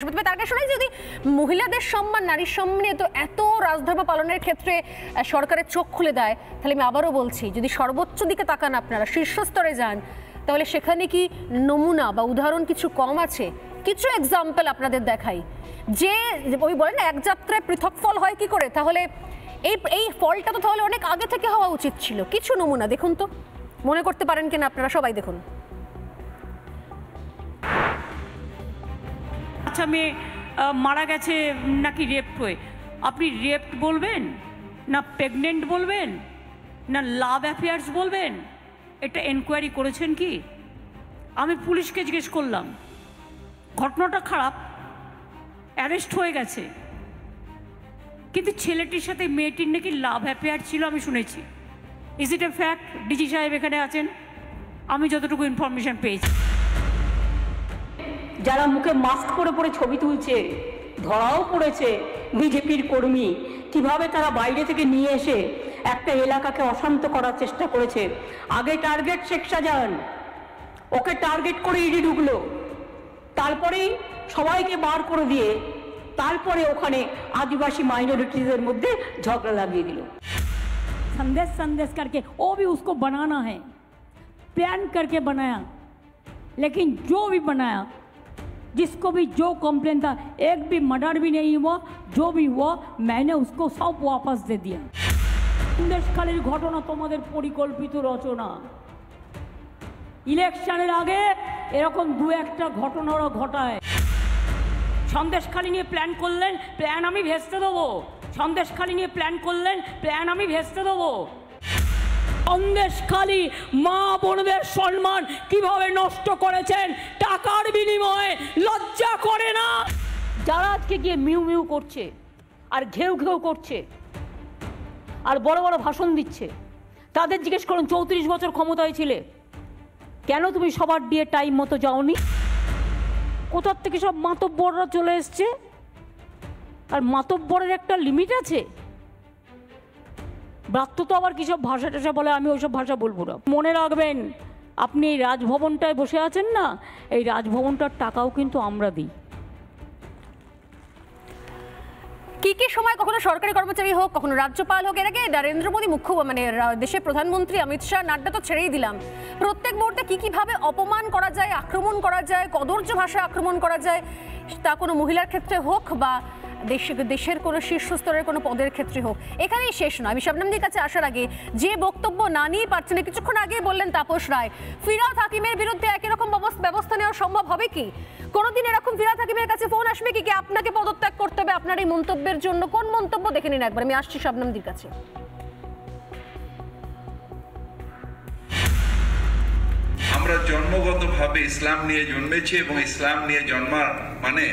যদি মহিলাদের সম্মান নারীর সম্মানে তো এত রাজধর্ম পালনের ক্ষেত্রে সরকারের চোখ খুলে দেয়, তাহলে আমি আবারও বলছি, যদি সর্বোচ্চ দিকে তাকান আপনারা, শীর্ষস্তরে যান, তাহলে সেখানে কি নমুনা বা উদাহরণ কিছু কম আছে? কিছু এক্সাম্পল আপনাদের দেখাই, যে ওই বলে না এক যাত্রায় পৃথক ফল হয় কি করে, তাহলে এই ফলটা তো তাহলে অনেক আগে থেকে হওয়া উচিত ছিল। কিছু নমুনা দেখুন তো, মনে করতে পারেন কিনা আপনারা, সবাই দেখুন। আচ্ছা, মেয়ে মারা গেছে নাকি রেপ হয়ে, আপনি রেপ বলবেন না প্রেগনেন্ট বলবেন না লাভ অ্যাফেয়ার্স বলবেন? এটা এনকোয়ারি করেছেন কি? আমি পুলিশকে জিজ্ঞেস করলাম, ঘটনাটা খারাপ, অ্যারেস্ট হয়ে গেছে, কিন্তু ছেলেটির সাথে মেয়েটির নাকি লাভ অ্যাফেয়ার ছিল আমি শুনেছি। Is it a fact? DG সাহেব এখানে আছেন, আমি যতটুকু ইনফরমেশন পেয়েছি। যারা মুখে মাস্ক পরে পরে ছবি তুলছে, ধরাও পড়েছে বিজেপির কর্মী, কিভাবে তারা বাইরে থেকে নিয়ে এসে একটা এলাকাকে অশান্ত করার চেষ্টা করেছে। আগে টার্গেট শেখ শাহজাহান, ওকে টার্গেট করে ইডি ঢুকলো, তারপরেই সবাইকে বার করে দিয়ে তারপরে ওখানে आदिवासी माइनॉरिटीजर मध्य झगड़ा लगिए दिल। संदेश करके वो भी उसको बनाना है, प्लान करके बनाया, लेकिन जो भी बनाया, जिसको भी जो कंप्लेन था, एक भी मर्डर भी नहीं हुआ, जो भी हुआ मैंने उसको सब वापस दे दिया। সন্দেশখালীর ঘটনা তোমাদের পরিকল্পিত রচনা। ইলেকশনের আগে এরকম দু একটা ঘটনা ওরা ঘটায়। সন্দেশখালী নিয়ে প্ল্যান করলেন, প্ল্যান আমি ভেস্তে দেবো। সন্দেশখালী নিয়ে প্ল্যান করলেন, প্ল্যান আমি ভেস্তে দেবো। সন্দেশখালী মা বোনদের সম্মান কিভাবে নষ্ট করেছেন টাকার বিনিময়ে, লজ্জা করে না? যারা আজকে গিয়ে মিউ মিউ করছে আর ঘেউ ঘেউ করছে আর বড় বড় ভাষণ দিচ্ছে, তাদের জিজ্ঞেস করুন 34 বছর ক্ষমতায় ছিলে, কেন তুমি সবার দিয়ে টাইম মতো যাওনি? কোথার থেকে সব মাতব্বররা চলে এসছে, আর মাতব্বরের একটা লিমিট আছে। ব্রাত্য তো আবার কিসব ভাষা টাষা বলে, আমি ওইসব ভাষা বলবো না। মনে রাখবেন, আপনি এই রাজভবনটায় বসে আছেন না, এই রাজভবনটার টাকাও কিন্তু আমরা দিই। কি সময় কখনো সরকারি কর্মচারী হোক, কখনো রাজ্যপাল হোক, এর আগে নরেন্দ্র মোদী দেশের প্রধানমন্ত্রী অমিত শাহ, নাড্ডা তো ছেড়েই দিলাম, প্রত্যেক মুহূর্তে কিভাবে অপমান করা যায়, আক্রমণ করা যায়, কদর্য ভাষায় আক্রমণ করা যায়, তা কোনো মহিলার ক্ষেত্রে হোক বা দেশের কোনো শীর্ষস্তরের কোনো পদের ক্ষেত্রে হোক, এখানেই শেষ নয়। আমি শবনমদির কাছে আসার আগে যে বক্তব্য না নিয়ে পারছেন, কিছুক্ষণ আগে বললেন তাপস রায়, ফিরহাদ হাকিমের বিরুদ্ধে একই রকম ব্যবস্থা নেওয়া সম্ভব হবে কি? কোনোদিন এরকম ফিরহাদ হাকিমের কাছে ফোন আসবে কি আপনাকে পদত্যাগ করতে হবে আপনার এই মন্তব্যের জন্য? কোন মন্তব্য দেখে নিন একবার। আমি আসছি শবনমদির কাছে। আমরা জন্মগতভাবে ইসলাম নিয়ে জন্মেছি এবং ইসলাম নিয়ে জন্মার মানে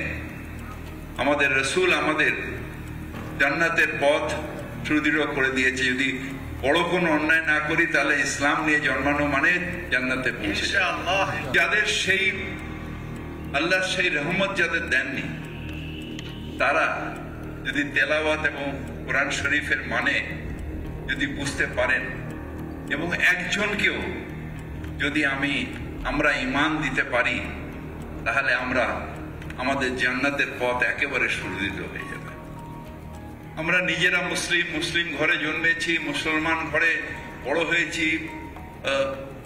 আমাদের রাসূল আমাদের জান্নাতের পথ সুদৃঢ় করে দিয়েছে। যদি বড় কোনো অন্যায় না করি তাহলে ইসলাম নিয়ে জন্মানো মানে জান্নাতে পৌঁছে যাওয়া। যাদের সেই আল্লাহ সেই রহমত যাদের দেননি, তারা যদি তেলাওয়াত এবং কোরআন শরীফের মানে যদি বুঝতে পারেন এবং একজনকেও যদি আমরা ঈমান দিতে পারি, তাহলে আমাদের জান্নাতের পথ একেবারে সুদৃঢ় হয়ে যাবে। আমরা নিজেরা মুসলিম ঘরে জন্মেছি, মুসলমান ঘরে বড় হয়েছি,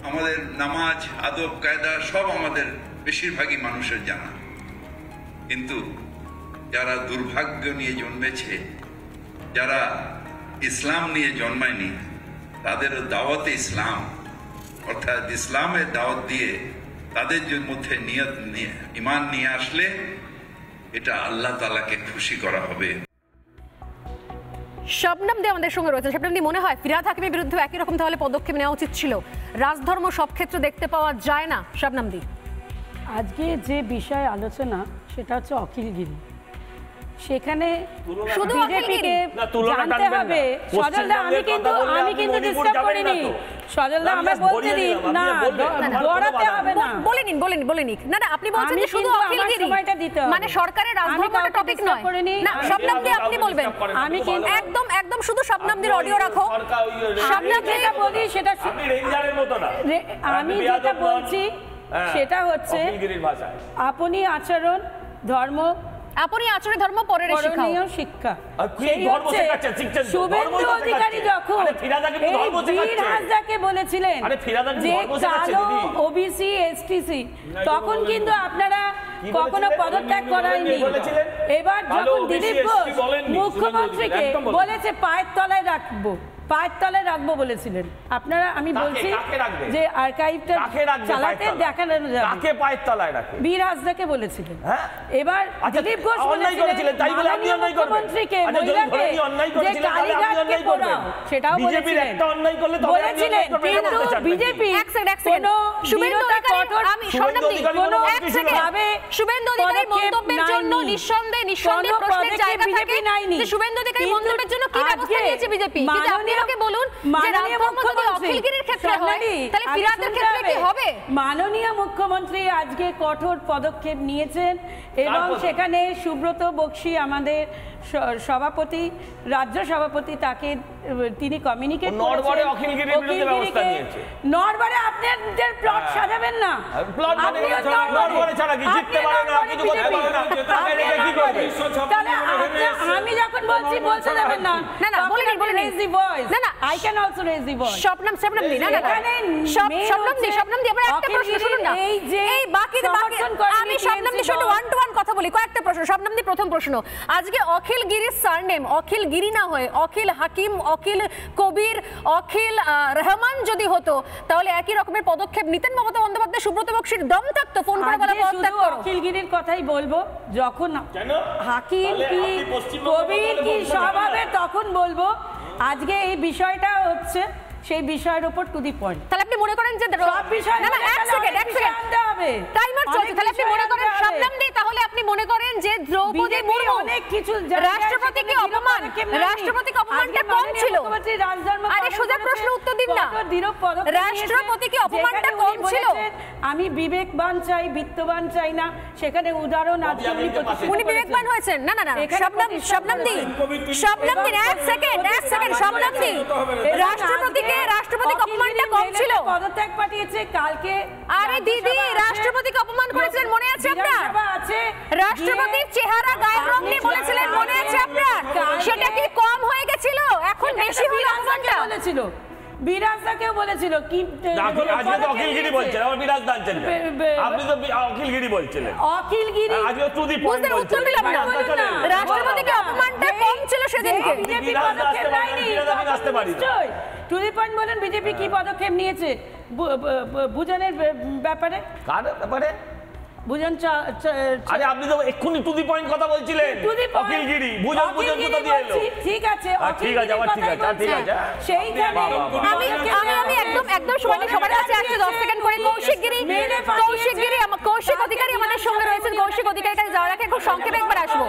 আমাদের নামাজ আদব কায়দা সব আমাদের বেশিরভাগই মানুষের জানা, কিন্তু যারা দুর্ভাগ্য নিয়ে জন্মেছে, যারা ইসলাম নিয়ে জন্মায়নি, তাদের দাওয়াতে ইসলাম অর্থাৎ ইসলামের দাওয়াত দিয়ে তাদের মধ্যে নিয়ত নিয়ে ঈমান নিয়ে আসলে এটা আল্লাহ তাআলাকে খুশি করা হবে। শবনমদি আমাদের সঙ্গে রয়েছে। শবনমদি, মনে হয় ফিরহাদ হাকিমের বিরুদ্ধে একই রকম তাহলে পদক্ষেপ নেওয়া উচিত ছিল? রাজধর্ম সব ক্ষেত্রে দেখতে পাওয়া যায় না। শবনমদি, আজকে যে বিষয় আলোচনা সেটা হচ্ছে অখিলগিরি। সেখানে শুধু বিজেপিকে জানতে হবে। সজলদা, আমি কিন্তু ডিস্টার্ব করিনি। সজলদা, আমি বলতে দিন না, দৌড়াতে হবে না। বলে নিক। না, আপনি বলছেন যে শুধু অখিলগিরি মানে সরকারের রাজধর্মটা টপিক নয়। না, শবনমদি আপনি বলবেন। আমি কিন্তু একদম শুধু শবনমদির অডিও রাখো। শবনমদি যেটা বলি সেটা আপনি রেঞ্জারের মতো না। আমি যেটা বলছি সেটা হচ্ছে আপনি আচরণ, ধর্ম আপনি আচরণ ধর্ম পরের শিক্ষা করণীয় শিক্ষা আর কি সেই ধর্ম হচ্ছে শেখাচ্ছেন? শিখছেন তো? শুভেন্দু ধর্ম তো অধিকারী শেখাচ্ছে। যখন আরে ফিরাদা কিন্তু ধর্ম এই বীর শেখাচ্ছে। হাসদাকে বলেছিলেন আরে ফিরাদা কিন্তু যে ধর্ম শেখাচ্ছে, কালো দিদি। ওবিসি এসটিসি তখন কিন্তু আপনারা কি কখনো বলেছিলেন? পদত্যাগ করায়নি। কি বলেছিলেন? এবার কালো যখন OBC, দিলীপ ST ঘোষ বলেননি, মুখ্যমন্ত্রীকে একদম বলেননি। বলেছে পায়ের তলায় রাখবো বলেছিলেন আপনারা, আমি বলছি কাকে রাখবে? যে আর্কাইভটা কাকে রাখবে চালাতে পায়ের তলায়? দেখানো যাবে। কাকে পায়ের তলায় রাখে? বীর হাসদাকে বলেছিলেন। হ্যাঁ? এবার আচ্ছা, দিলীপ ঘোষ অন্যায় করেছিলেন, তাই বলে আপনি মাননীয় অন্যায় করবেন? মুখ্যমন্ত্রীকে আচ্ছা, যদি মহিলাকে ধরে নিয়ে অন্যায় যে করেছিলেন, তাহলে আপনি কালীঘাটকে অন্যায় করবেন। পোড়াও, সেটাও বিজেপির বলেছিলেন। একটা অন্যায় করলে তবে আপনি বলেছিলেন, অন্যায় করবেন, এটা কিন্তু বলতে চান নাকি? বিজেপি এক সেকেন্ড কোনো শুভেন্দু বিরোধী অধিকারী কঠোর আমি শুভেন্দু স্বর্ণামদী অধিকারী কোনো কোনো এক কিছু সেকেন্ড ভাবে শুভেন্দু অধিকারী পদক্ষেপ মন্তব্যের জন্য নেয়নি। নিঃসন্দেহে কোনো প্রশ্নের পদক্ষেপ জায়গা থাকে বিজেপি নেয়নি। যে শুভেন্দু অধিকারী কিন্তু মন্তব্যের জন্য কি ব্যবস্থা আজকে নিয়েছে বিজেপি? কিন্তু আপনি আমাকে বলুন যে মাননীয় রামধর্ম যদি মুখ্যমন্ত্রী, অখিলগিরির ক্ষেত্রে হয় স্বর্ণালী, তাহলে আগে ফিরাদের শুনতে ক্ষেত্রে কি হবে? মাননীয় মুখ্যমন্ত্রী আজকে কঠোর পদক্ষেপ নিয়েছেন এবং তারপর? সেখানে সুব্রত বক্সী আমাদের সভাপতি, রাজ্য সভাপতি, তাকে তিনি কমিউনিকেট নড়বড়ে অখিলগিরির বিরুদ্ধে ব্যবস্থা নিয়েছে। নড়বড়ে আপনাদের প্লট সাজাবেন না। প্লট মানে আপনিও নড়বড়ে ছাড়া কি? জিততে পারে না, কিছু করতে পারে না, তাকে রেখে কি করবে? তাহলে আমি যখন বলছি বলতে দেবেন না। না, না, বলিনি। raise the voice. না, না। I can also raise the voice. স্বপ্নামদী না এখানে main স্বপ্নামদী হচ্ছে আবার একটা প্রশ্ন শুনুন না এই যে এই বাকি সমর্থন করেনি আমি TMC স্বপ্নামদীর সাথে দল। ওয়ান টু ওয়ান কথা বলি কয়েকটা প্রশ্ন স্বপ্নামদী প্রথম প্রশ্ন আজকে অখিল গিরির সারনেম অখিল গিরি না হয়ে অখিল হাকিম অখিল কবির অখিল রহমান যদি হতো তাহলে একই রকমের পদক্ষেপ নিতেন মমতা বন্দ্যোপাধ্যায় সুব্রত বক্সীর দম থাকতো ফোন করে বলা আজকে পদত্যাগ শুধু করো অখিলগিরির কথাই বলবো, যখন কেন? হাকিম তাহলে কি আপনি পশ্চিমবঙ্গ কবির বদলে কি বলবেন সব না। হবে তখন বলবো। আজকে এই বিষয়টা হচ্ছে সেই বিষয়ের উপর টু দি পয়েন্ট। তাহলে আপনি মনে করেন যে সব বিষয় না না এক সেকেন্ড আনতে হবে। টাইমার চলছে তাহলে আপনি মনে করেন স্বপ্নামদী তাহলে আপনি মনে করেন যে দ্রৌপদী মুর্মু অনেক কিছু রাষ্ট্রপতিকে অপমানটা কম ছিল আরে সোজা প্রশ্ন উত্তর দিন না রাষ্ট্রপতিকে অপমানটা কম ছিল আমি বিবেকবান চাই, বিত্তবান চাই না, সেখানে উদাহরণ আজকে উনি বিবেকবান হয়েছেন না না না স্বপ্নামদী এক সেকেন্ড স্বপ্নামদী রাষ্ট্রপতিকে অপমানটা কম ছিল পদত্যাগ পাঠিয়েছে কালকে। আরে দিদি রাষ্ট্রপতিকে অপমান করেছিলেন মনে আছে আপনার? রাষ্ট্রপতির চেহারা গায়ের রং নিয়ে বলেছিলেন মনে আছে আপনার? সেটা কি কম হয়ে গেছিল? এখন বেশি হলো অপমানটা বলেছিল বিরাজদাকেও বলেছিল কি আজকে তো অখিলগিরি বলছেন, আমার বিরাজ দানছেন না। আপনি তো অখিলগিরি বলছিলেন। অখিলগিরি আজকে টু দি পয়েন্ট বুঝতে উত্তর দিলাম না রাষ্ট্রপতিকে অপমানটা কম ছিল সেদিনকে বিজেপি বিরাজ আসতে পদক্ষেপ পারে, নেয়নি, বিরাজ আমি আসতে পারি না। টু দি পয়েন্ট বলেন বিজেপি কি পদক্ষেপ নিয়েছে বুঝনের ব্যাপারে? কার ব্যাপারে? বুঝন আরে আপনি তো এক্ষুনি টু দি পয়েন্ট কথা বলছিলেন। অখিলগিরি বুঝন কোথা দিয়ে এলো? ঠিক আছে ঠিক আছে, আবার ঠিক আছে, ঠিক আছে। সেইখানে আমি একদম সময় সবার কাছে আসছে 10 সেকেন্ড করে কৌশিক অধিকারী আমাদের সঙ্গে রয়েছেন কৌশিক অধিকারীর কাছে যাওয়ার আগে খুব সংক্ষেপে একবার আসবো